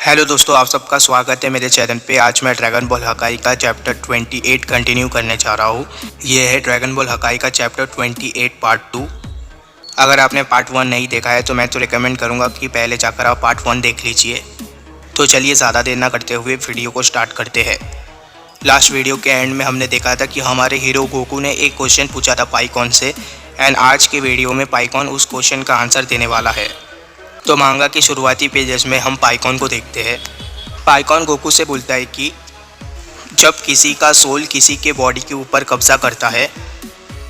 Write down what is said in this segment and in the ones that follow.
Hello दोस्तों, आप सबका स्वागत है मेरे चैनल पे। आज मैं ड्रैगन बॉल हकाई का चैप्टर 28 कंटिन्यू करने जा रहा हूँ। ये है ड्रैगन बॉल हकाई का चैप्टर 28 पार्ट 2। अगर आपने पार्ट 1 नहीं देखा है तो मैं तो रिकमेंड करूँगा कि पहले जाकर आप पार्ट 1 देख लीजिए। तो चलिए ज़्यादा देर ना करते हुए वीडियो को स्टार्ट करते हैं। लास्ट वीडियो के एंड में हमने देखा था कि हमारे हीरो गोकू ने एक क्वेश्चन पूछा था पाइकॉन से, एंड आज के वीडियो में पाइकॉन उस क्वेश्चन का आंसर देने वाला है। तो मांगा की शुरुआती पेजेस में हम पाइकॉन को देखते हैं। पाइकॉन गोकू से बोलता है कि जब किसी का सोल किसी के बॉडी के ऊपर कब्जा करता है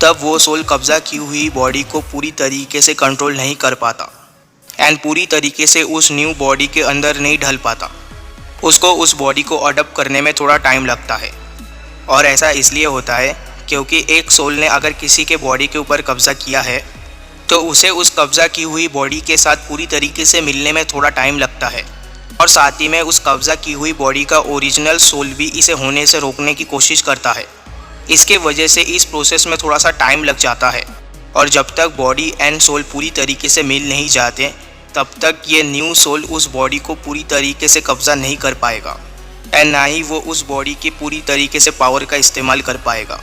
तब वो सोल कब्जा की हुई बॉडी को पूरी तरीके से कंट्रोल नहीं कर पाता एंड पूरी तरीके से उस न्यू बॉडी के अंदर नहीं ढल पाता। उसको उस बॉडी को अडॉप्ट करने में थोड़ा टाइम लगता है, और ऐसा इसलिए होता है क्योंकि एक सोल ने अगर किसी के बॉडी के ऊपर कब्जा किया है तो उसे उस कब्जा की हुई बॉडी के साथ पूरी तरीके से मिलने में थोड़ा टाइम लगता है, और साथ ही में उस कब्जा की हुई बॉडी का ओरिजिनल सोल भी इसे होने से रोकने की कोशिश करता है। इसके वजह से इस प्रोसेस में थोड़ा सा टाइम लग जाता है, और जब तक बॉडी एंड सोल पूरी तरीके से मिल नहीं जाते तब तक ये न्यू सोल उस बॉडी को पूरी तरीके से कब्जा नहीं कर पाएगा, एंड ना ही वो उस बॉडी की पूरी तरीके से पावर का इस्तेमाल कर पाएगा।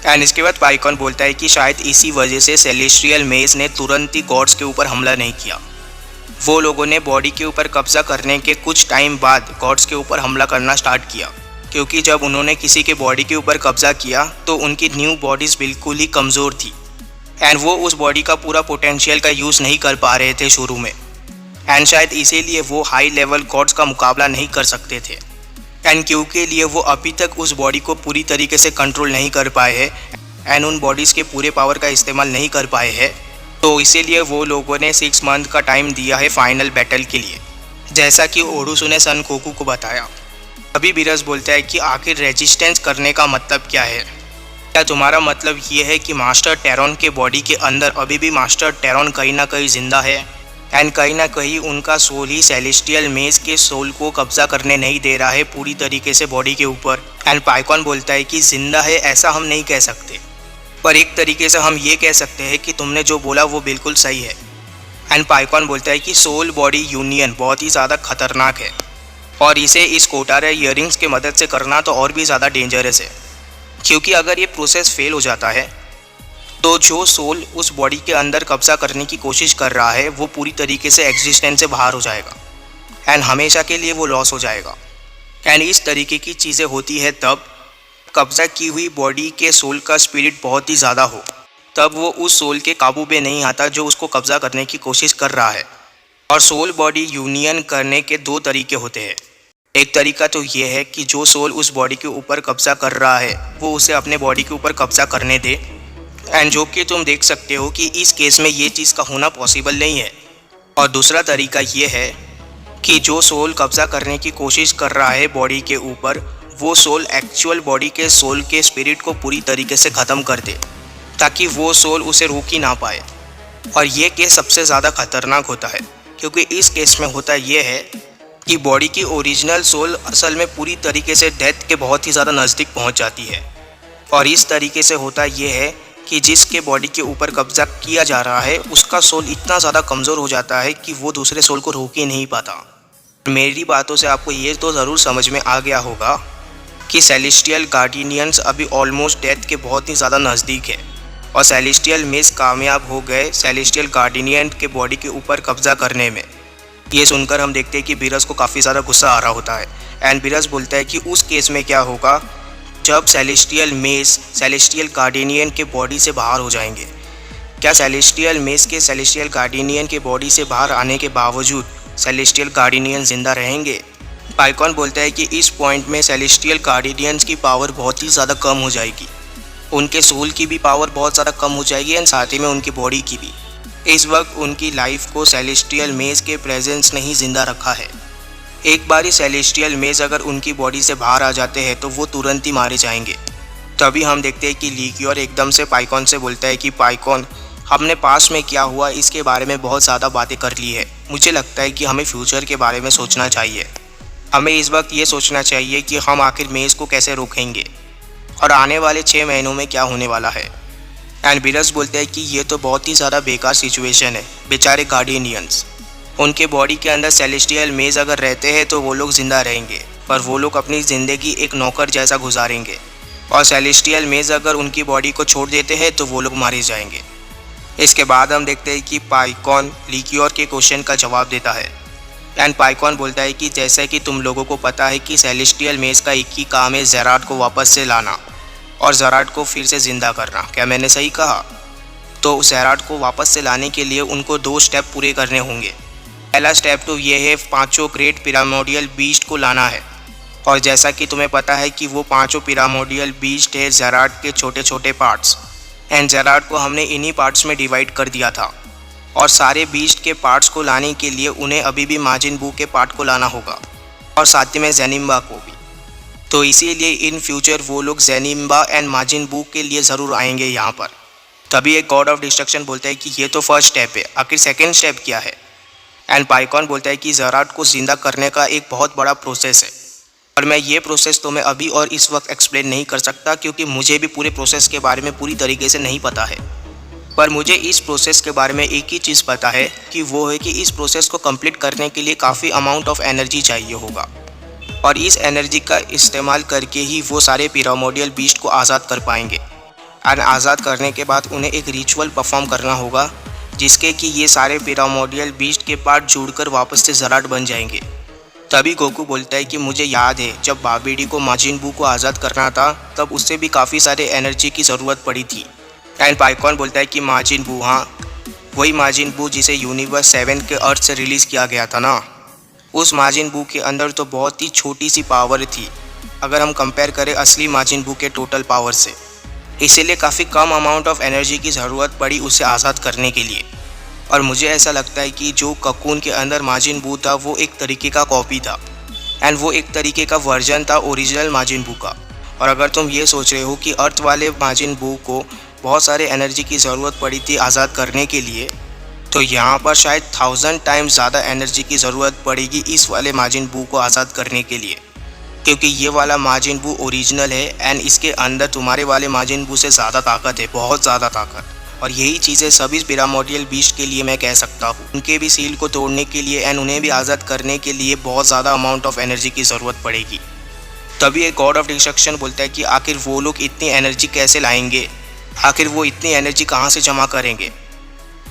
एंड इसके बाद पाइकॉन बोलता है कि शायद इसी वजह से सेलेस्टियल मेज ने तुरंत ही गॉड्स के ऊपर हमला नहीं किया। वो लोगों ने बॉडी के ऊपर कब्जा करने के कुछ टाइम बाद गॉड्स के ऊपर हमला करना स्टार्ट किया, क्योंकि जब उन्होंने किसी के बॉडी के ऊपर कब्जा किया तो उनकी न्यू बॉडीज़ बिल्कुल ही कमज़ोर थी, एंड वो उस बॉडी का पूरा पोटेंशियल का यूज़ नहीं कर पा रहे थे शुरू में, एंड शायद इसीलिए वो हाई लेवल गॉड्स का मुकाबला नहीं कर सकते थे। एंड क्योंकि लिए वो अभी तक उस बॉडी को पूरी तरीके से कंट्रोल नहीं कर पाए हैं एंड उन बॉडीज़ के पूरे पावर का इस्तेमाल नहीं कर पाए हैं, तो इसीलिए वो लोगों ने 6 मंथ का टाइम दिया है फाइनल बैटल के लिए, जैसा कि ओरुसु ने सन गोकू को बताया। अभी बीरस बोलता है कि आखिर रेजिस्टेंस करने का मतलब क्या है? क्या तुम्हारा मतलब ये है कि मास्टर टेरॉन के बॉडी के अंदर अभी भी मास्टर टेरॉन कहीं ना कहीं जिंदा है एंड कहीं ना कहीं उनका सोल ही सेलेस्टियल मेज के सोल को कब्जा करने नहीं दे रहा है पूरी तरीके से बॉडी के ऊपर? एंड पाइकॉन बोलता है कि जिंदा है ऐसा हम नहीं कह सकते, पर एक तरीके से हम ये कह सकते हैं कि तुमने जो बोला वो बिल्कुल सही है। एंड पाइकॉन बोलता है कि सोल बॉडी यूनियन बहुत ही ज़्यादा खतरनाक है, और इसे इस कोटारा ईयरिंग्स की मदद से करना तो और भी ज़्यादा डेंजरस है, क्योंकि अगर ये प्रोसेस फेल हो जाता है तो जो सोल उस बॉडी के अंदर कब्जा करने की कोशिश कर रहा है वो पूरी तरीके से एग्जिस्टेंस से बाहर हो जाएगा एंड हमेशा के लिए वो लॉस हो जाएगा। एंड इस तरीके की चीज़ें होती है तब कब्जा की हुई बॉडी के सोल का स्पिरिट बहुत ही ज़्यादा हो, तब वो उस सोल के काबू में नहीं आता जो उसको कब्जा करने की कोशिश कर रहा है। और सोल बॉडी यूनियन करने के 2 तरीके होते हैं। एक तरीका तो ये है कि जो सोल उस बॉडी के ऊपर कब्जा कर रहा है वो उसे अपने बॉडी के ऊपर कब्जा करने दे, एंड जो कि तुम देख सकते हो कि इस केस में ये चीज़ का होना पॉसिबल नहीं है। और दूसरा तरीका ये है कि जो सोल कब्जा करने की कोशिश कर रहा है बॉडी के ऊपर, वो सोल एक्चुअल बॉडी के सोल के स्पिरिट को पूरी तरीके से ख़त्म कर दे, ताकि वो सोल उसे रोक ही ना पाए। और ये केस सबसे ज़्यादा खतरनाक होता है, क्योंकि इस केस में होता ये है कि बॉडी की ओरिजिनल सोल असल में पूरी तरीके से डेथ के बहुत ही ज़्यादा नज़दीक पहुँच जाती है। और इस तरीके से होता ये है कि जिसके बॉडी के ऊपर कब्जा किया जा रहा है उसका सोल इतना ज़्यादा कमज़ोर हो जाता है कि वो दूसरे सोल को रोक ही नहीं पाता। मेरी बातों से आपको ये तो ज़रूर समझ में आ गया होगा कि सेलेस्टियल गार्डियंस अभी ऑलमोस्ट डेथ के बहुत ही ज़्यादा नज़दीक है, और सेलेस्टियल मेज कामयाब हो गए सेलेस्टियल गार्डियन के बॉडी के ऊपर कब्जा करने में। ये सुनकर हम देखते हैं कि बीरस को काफ़ी ज़्यादा गुस्सा आ रहा होता है, एंड बीरस बोलता है कि उस केस में क्या होगा जब सेलेस्टियल मेज सेलेस्टियल गार्डियन के बॉडी से बाहर हो जाएंगे। क्या सेलेस्टियल मेज के सेलेस्टियल गार्डियन के बॉडी से बाहर आने के बावजूद सेलेस्टियल गार्डियन जिंदा रहेंगे? पाइकॉन बोलता है कि इस पॉइंट में सेलेस्टियल गार्डियंस की पावर बहुत ही ज़्यादा कम हो जाएगी, उनके सोल की भी पावर बहुत ज़्यादा कम हो जाएगी एंड साथ ही में उनकी बॉडी की भी। इस वक्त उनकी लाइफ को सेलेस्टियल मेज के प्रेजेंस ने ही जिंदा रखा है। एक बारी सेलेस्टियल मेज अगर उनकी बॉडी से बाहर आ जाते हैं तो वो तुरंत ही मारे जाएंगे। तभी हम देखते हैं कि लीक्योर एकदम से पाइकॉन से बोलता है कि पाइकॉन, हमने पास्ट में क्या हुआ इसके बारे में बहुत ज़्यादा बातें कर ली है, मुझे लगता है कि हमें फ्यूचर के बारे में सोचना चाहिए। हमें इस वक्त ये सोचना चाहिए कि हम आखिर मेज को कैसे रोकेंगे और आने वाले 6 महीनों में क्या होने वाला है। एंड बीरस बोलते हैं कि ये तो बहुत ही ज़्यादा बेकार सिचुएशन है, बेचारे गार्डियंस। उनके बॉडी के अंदर सेलेस्टियल मेज अगर रहते हैं तो वो लोग ज़िंदा रहेंगे, पर वो लोग अपनी ज़िंदगी एक नौकर जैसा गुजारेंगे। और सेलेस्टियल मेज अगर उनकी बॉडी को छोड़ देते हैं तो वो लोग मारे जाएंगे। इसके बाद हम देखते हैं कि पाइकॉन लिक्योर के क्वेश्चन का जवाब देता है। एंड पाइकॉन बोलता है कि जैसा कि तुम लोगों को पता है कि सेलेस्टियल मेज का एक ही काम है जेराट को वापस से लाना और जेराट को फिर से ज़िंदा करना। क्या मैंने सही कहा? तो जेराट को वापस से लाने के लिए उनको 2 स्टेप पूरे करने होंगे। पहला स्टेप तो ये है 5 ग्रेट पिरामिडियल बीस्ट को लाना है। और जैसा कि तुम्हें पता है कि वो 5 पिरामिडियल बीस्ट है जेराट के छोटे छोटे पार्ट्स। एंड जेराट को हमने इन्हीं पार्ट्स में डिवाइड कर दिया था और सारे बीस्ट के पार्ट्स को लाने के लिए उन्हें अभी भी माजिन बू के पार्ट को लाना होगा और साथ में जेनिम्बा को भी। तो इसीलिए इन फ्यूचर वो लोग जेनिम्बा एंड माजिन बू के लिए ज़रूर आएंगे यहाँ पर। तभी एक गॉड ऑफ डिस्ट्रक्शन बोलता है कि ये तो फर्स्ट स्टेप है, आखिर सेकेंड स्टेप क्या है? एंड पाइकॉन बोलता है कि जेराट को ज़िंदा करने का एक बहुत बड़ा प्रोसेस है और मैं ये प्रोसेस तुम्हें अभी और इस वक्त एक्सप्लेन नहीं कर सकता क्योंकि मुझे भी पूरे प्रोसेस के बारे में पूरी तरीके से नहीं पता है। पर मुझे इस प्रोसेस के बारे में एक ही चीज़ पता है कि वो है कि इस प्रोसेस को कंप्लीट करने के लिए काफ़ी अमाउंट ऑफ एनर्जी चाहिए होगा और इस एनर्जी का इस्तेमाल करके ही वो सारे पिरामिडियल बीस्ट को आज़ाद कर पाएंगे। और आज़ाद करने के बाद उन्हें एक रिचुअल परफॉर्म करना होगा जिसके कि ये सारे पिरामिडियल बीस्ट के पार्ट जुड़कर वापस से जेराट बन जाएंगे। तभी गोकू बोलता है कि मुझे याद है जब बाबीडी को माजिन बू को आज़ाद करना था तब उससे भी काफ़ी सारे एनर्जी की ज़रूरत पड़ी थी। एंड पाइकॉन बोलता है कि माजिन बू, हाँ वही माजिन बू जिसे यूनिवर्स 7 के अर्थ से रिलीज़ किया गया था ना, उस माजिन बू के अंदर तो बहुत ही छोटी सी पावर थी अगर हम कंपेयर करें असली माजिन बू के टोटल पावर से। इसीलिए काफ़ी कम अमाउंट ऑफ एनर्जी की ज़रूरत पड़ी उसे आज़ाद करने के लिए। और मुझे ऐसा लगता है कि जो ककून के अंदर माजिन बू था वो एक तरीके का कॉपी था एंड वो एक तरीके का वर्जन था ओरिजिनल माजिन बू का। और अगर तुम ये सोच रहे हो कि अर्थ वाले माजिन बू को बहुत सारे एनर्जी की ज़रूरत पड़ी थी आज़ाद करने के लिए, तो यहाँ पर शायद 1000 टाइम्स ज़्यादा एनर्जी की ज़रूरत पड़ेगी इस वाले माजिन बू को आज़ाद करने के लिए, क्योंकि ये वाला माजिन बू ओरिजिनल है एंड इसके अंदर तुम्हारे वाले माजिन बू से ज़्यादा ताकत है, बहुत ज़्यादा ताकत। और यही चीज़ें सभी पिरामिडियल बीस्ट के लिए मैं कह सकता हूँ। उनके भी सील को तोड़ने के लिए एंड उन्हें भी आज़ाद करने के लिए बहुत ज़्यादा अमाउंट ऑफ एनर्जी की ज़रूरत पड़ेगी। तभी एक गॉड ऑफ डिस्ट्रक्शन बोलता है कि आखिर वो लोग इतनी एनर्जी कैसे लाएंगे, आखिर वो इतनी एनर्जी कहाँ से जमा करेंगे।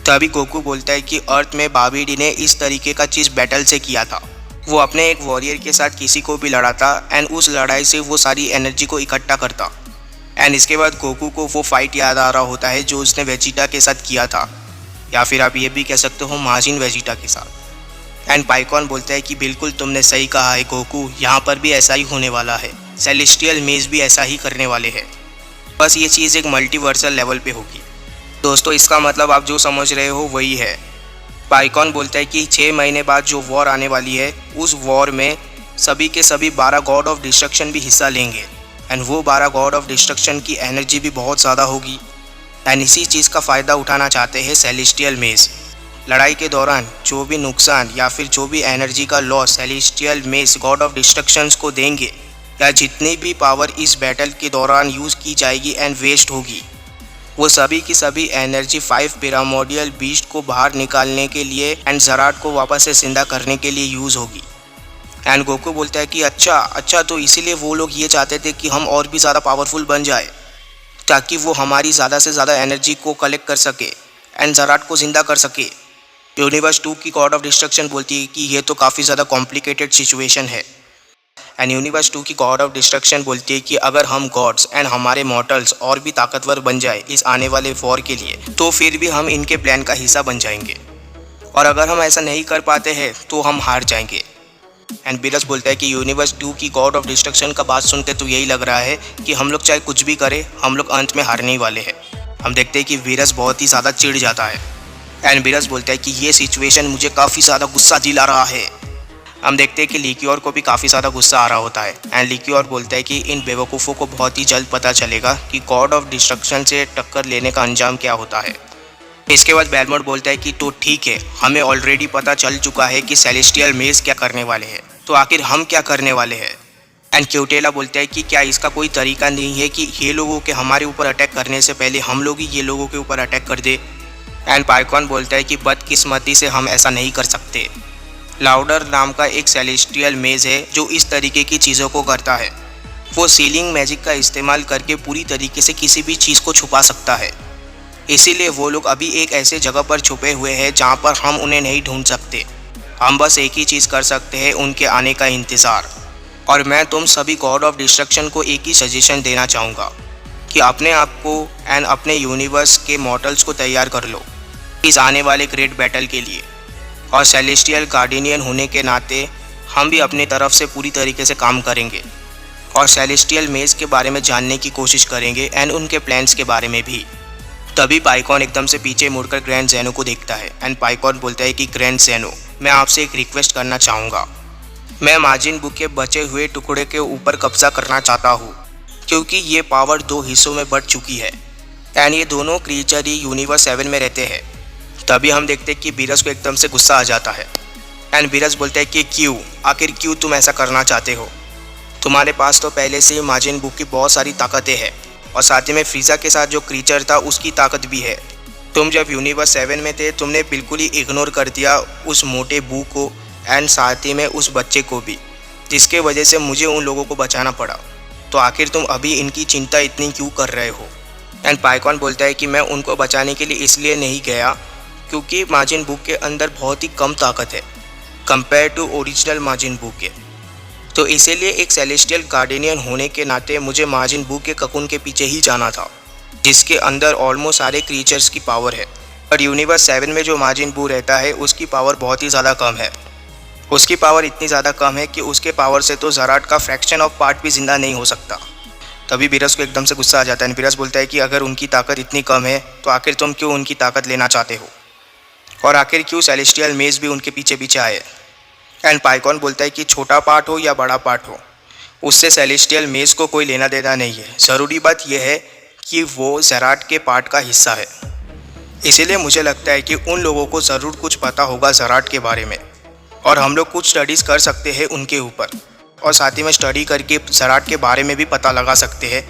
तभी गोकू बोलता है कि अर्थ में बाबीडी ने इस तरीके का चीज़ बैटल से किया था। वो अपने एक वॉरियर के साथ किसी को भी लड़ा था एंड उस लड़ाई से वो सारी एनर्जी को इकट्ठा करता। एंड इसके बाद गोकू को वो फाइट याद आ रहा होता है जो उसने वेजिटा के साथ किया था, या फिर आप ये भी कह सकते हो माजिन वेजिटा के साथ। एंड पाइकॉन बोलता है कि बिल्कुल तुमने सही कहा है गोकू, यहाँ पर भी ऐसा ही होने वाला है, सेलेस्टियल मेज भी ऐसा ही करने वाले हैं, बस ये चीज़ एक मल्टीवर्सल लेवल पे होगी। दोस्तों इसका मतलब आप जो समझ रहे हो वही है। पाइकॉन बोलता है कि 6 महीने बाद जो वॉर आने वाली है उस वॉर में सभी के सभी 12 गॉड ऑफ डिस्ट्रक्शन भी हिस्सा लेंगे एंड वो 12 गॉड ऑफ डिस्ट्रक्शन की एनर्जी भी बहुत ज़्यादा होगी एंड इसी चीज़ का फ़ायदा उठाना चाहते हैं सेलेस्टियल मेज। लड़ाई के दौरान जो भी नुकसान या फिर जो भी एनर्जी का लॉस सेलेस्टियल मेज गॉड ऑफ डिस्ट्रक्शंस को देंगे या जितनी भी पावर इस बैटल के दौरान यूज़ की जाएगी एंड वेस्ट होगी, वो सभी की सभी एनर्जी 5 पिरामिडियल बीस्ट को बाहर निकालने के लिए एंड जेराट को वापस से जिंदा करने के लिए यूज़ होगी। एंड गोकू बोलता है कि अच्छा तो इसीलिए वो लोग ये चाहते थे कि हम और भी ज़्यादा पावरफुल बन जाए ताकि वो हमारी ज़्यादा से ज़्यादा एनर्जी को कलेक्ट कर सके एंड जेराट को ज़िंदा कर सके। यूनिवर्स 2 की गॉड ऑफ डिस्ट्रक्शन बोलती है कि ये तो काफ़ी ज़्यादा कॉम्प्लिकेटेड सिचुएशन है एंड यूनिवर्स 2 की गॉड ऑफ डिस्ट्रक्शन बोलती है कि अगर हम गॉड्स एंड हमारे मॉर्टल्स और भी ताकतवर बन जाए इस आने वाले वॉर के लिए तो फिर भी हम इनके प्लान का हिस्सा बन जाएंगे और अगर हम ऐसा नहीं कर पाते हैं तो हम हार जाएंगे। एंड बीरस बोलता है कि यूनिवर्स 2 की गॉड ऑफ डिस्ट्रक्शन का बात सुनते तो यही लग रहा है कि हम लोग चाहे कुछ भी करें हम लोग अंत में हारने ही वाले हैं। हम देखते हैं कि बीरस बहुत ही ज़्यादा चिढ़ जाता है एंड बीरस बोलता है कि ये सिचुएशन मुझे काफ़ी ज़्यादा गुस्सा दिला रहा है। हम देखते हैं कि लिक्योर को भी काफ़ी ज़्यादा गुस्सा आ रहा होता है एंड लिक्योर बोलता है कि इन बेवकूफ़ों को बहुत ही जल्द पता चलेगा कि गॉड ऑफ डिस्ट्रक्शन से टक्कर लेने का अंजाम क्या होता है। इसके बाद बेलमोट बोलता है कि तो ठीक है, हमें ऑलरेडी पता चल चुका है कि सेलेस्टियल मेज क्या करने वाले हैं, तो आखिर हम क्या करने वाले हैं। एंड क्यूटेला बोलता है कि क्या इसका कोई तरीका नहीं है कि ये लोगों के हमारे ऊपर अटैक करने से पहले हम लोग ही ये लोगों के ऊपर अटैक कर दे। एंड पाइकॉन बोलता है कि बदकिस्मती से हम ऐसा नहीं कर सकते। लाउडर नाम का एक सेलेस्टियल मेज है जो इस तरीके की चीज़ों को करता है। वो सीलिंग मैजिक का इस्तेमाल करके पूरी तरीके से किसी भी चीज़ को छुपा सकता है। इसीलिए वो लोग अभी एक ऐसे जगह पर छुपे हुए हैं जहाँ पर हम उन्हें नहीं ढूंढ सकते। हम बस एक ही चीज़ कर सकते हैं, उनके आने का इंतज़ार। और मैं तुम सभी गॉड ऑफ डिस्ट्रक्शन को एक ही सजेशन देना चाहूँगा कि अपने आप को एंड अपने यूनिवर्स के मॉडल्स को तैयार कर लो इस आने वाले ग्रेट बैटल के लिए। और सेलेस्टियल गार्डियन होने के नाते हम भी अपनी तरफ से पूरी तरीके से काम करेंगे और सेलेस्टियल मेज के बारे में जानने की कोशिश करेंगे एंड उनके प्लान्स के बारे में भी। तभी पाइकॉन एकदम से पीछे मुड़कर ग्रैंड ज़ेनो को देखता है एंड पाइकॉन बोलता है कि ग्रैंड ज़ेनो, मैं आपसे एक रिक्वेस्ट करना चाहूँगा। मैं माजिन बू के बचे हुए टुकड़े के ऊपर कब्जा करना चाहता हूँ क्योंकि ये पावर 2 हिस्सों में बढ़ चुकी है एंड ये दोनों क्रीचर ही यूनिवर्स 7 में रहते हैं। तभी हम देखते हैं कि बीरस को एकदम से गुस्सा आ जाता है एंड बीरस बोलता है कि क्यों, आखिर क्यों तुम ऐसा करना चाहते हो? तुम्हारे पास तो पहले से ही माजिन बू की बहुत सारी ताकतें हैं और साथ ही में फ्रीज़ा के साथ जो क्रीचर था उसकी ताकत भी है। तुम जब यूनिवर्स 7 में थे तुमने बिल्कुल ही इग्नोर कर दिया उस मोटे बू को एंड साथ ही में उस बच्चे को भी, जिसके वजह से मुझे उन लोगों को बचाना पड़ा। तो आखिर तुम अभी इनकी चिंता इतनी क्यों कर रहे हो? एंड पाइकॉन बोलता है कि मैं उनको बचाने के लिए इसलिए नहीं गया क्योंकि माजिन बू के अंदर बहुत ही कम ताकत है कंपेयर टू ओरिजिनल माजिन बू के। तो इसीलिए एक सेलेस्टियल गार्डियन होने के नाते मुझे माजिन बू के ककून के पीछे ही जाना था जिसके अंदर ऑलमोस्ट सारे क्रीचर्स की पावर है। और यूनिवर्स 7 में जो माजिन बू रहता है उसकी पावर बहुत ही ज़्यादा कम है। उसकी पावर इतनी ज़्यादा कम है कि उसके पावर से तो ज़राट का फ्रैक्शन ऑफ पार्ट भी ज़िंदा नहीं हो सकता। तभी बीरस को एकदम से गुस्सा आ जाता है। बीरस बोलता है कि अगर उनकी ताकत इतनी कम है तो आखिर तुम क्यों उनकी ताकत लेना चाहते हो और आखिर क्यों सेलेस्टियल मेज भी उनके पीछे पीछे आए? एंड पाइकॉन बोलता है कि छोटा पार्ट हो या बड़ा पार्ट हो उससे सेलेस्टियल मेज को कोई लेना देना नहीं है। ज़रूरी बात यह है कि वो ज़राट के पार्ट का हिस्सा है। इसीलिए मुझे लगता है कि उन लोगों को ज़रूर कुछ पता होगा ज़राट के बारे में और हम लोग कुछ स्टडीज़ कर सकते हैं उनके ऊपर और साथ ही में स्टडी करके ज़राट के बारे में भी पता लगा सकते हैं।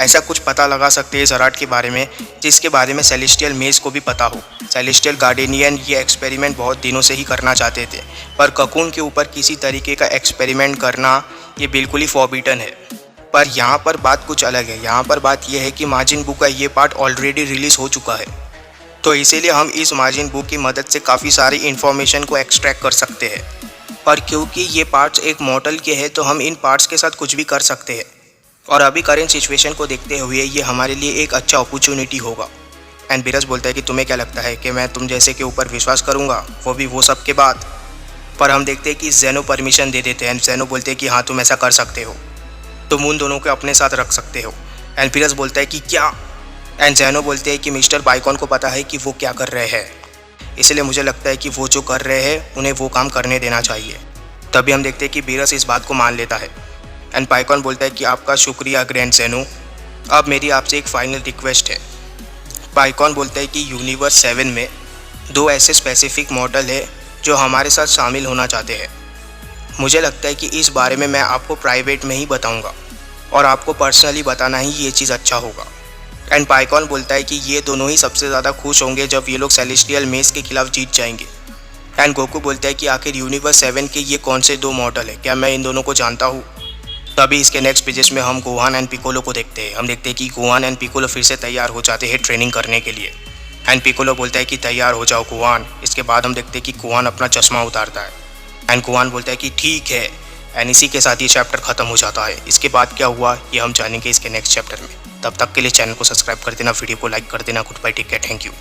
ऐसा कुछ पता लगा सकते हैं ज़राट के बारे में जिसके बारे में सेलेस्टियल मेज को भी पता हो। सेलेस्टियल गार्डियन ये एक्सपेरिमेंट बहुत दिनों से ही करना चाहते थे पर ककून के ऊपर किसी तरीके का एक्सपेरिमेंट करना ये बिल्कुल ही फॉरबिडन है। पर यहाँ पर बात कुछ अलग है। यहाँ पर बात यह है कि माजिन बू का ये पार्ट ऑलरेडी रिलीज़ हो चुका है तो इसीलिए हम इस माजिन बू की मदद से काफ़ी सारी इन्फॉर्मेशन को एक्सट्रैक्ट कर सकते हैं। और क्योंकि ये पार्ट्स एक मॉडल के हैं तो हम इन पार्ट्स के साथ कुछ भी कर सकते हैं और अभी करेंट सिचुएशन को देखते हुए ये हमारे लिए एक अच्छा अपॉर्चुनिटी होगा। एंड बीरस बोलता है कि तुम्हें क्या लगता है कि मैं तुम जैसे के ऊपर विश्वास करूँगा, वो भी वो सब के बाद? पर हम देखते हैं कि ज़ेनो परमिशन दे देते हैं एंड ज़ेनो बोलते हैं कि हाँ तुम ऐसा कर सकते हो, तुम उन दोनों को अपने साथ रख सकते हो। एंड बीरस बोलता है कि क्या? एंड ज़ेनो बोलते हैं कि मिस्टर पाइकॉन को पता है कि वो क्या कर रहे हैं, इसलिए मुझे लगता है कि वो जो कर रहे हैं उन्हें वो काम करने देना चाहिए। तभी हम देखते हैं कि बीरस इस बात को मान लेता है एंड पाइकॉन बोलता है कि आपका शुक्रिया ग्रैंड ज़ेनो, अब मेरी आपसे एक फ़ाइनल रिक्वेस्ट है। पाइकॉन बोलता है कि यूनिवर्स 7 में 2 ऐसे स्पेसिफिक मॉडल है जो हमारे साथ शामिल होना चाहते हैं। मुझे लगता है कि इस बारे में मैं आपको प्राइवेट में ही बताऊंगा और आपको पर्सनली बताना ही ये चीज़ अच्छा होगा। एंड पाइकॉन बोलता है कि ये दोनों ही सबसे ज़्यादा खुश होंगे जब ये लोग सेलेस्टियल मेज के खिलाफ जीत जाएंगे। एंड गोकू बोलता है कि आखिर यूनिवर्स 7 के ये कौन से 2 मॉडल है, क्या मैं इन दोनों को जानता हूँ? तभी इसके नेक्स्ट पेजेस में हम गोहान एंड पिकोलो को देखते हैं। हम देखते हैं कि गोहान एंड पिकोलो फिर से तैयार हो जाते हैं ट्रेनिंग करने के लिए। एंड पिकोलो बोलता है कि तैयार हो जाओ गोहान। इसके बाद हम देखते हैं कि गोहान अपना चश्मा उतारता है एंड गोहान बोलता है कि ठीक है। एंड इसी के साथ ये चैप्टर ख़त्म हो जाता है। इसके बाद क्या हुआ ये हम जानेंगे इसके नेक्स्ट चैप्टर में। तब तक के लिए चैनल को सब्सक्राइब कर देना, वीडियो को लाइक कर देना। Good bye, take care, thank you.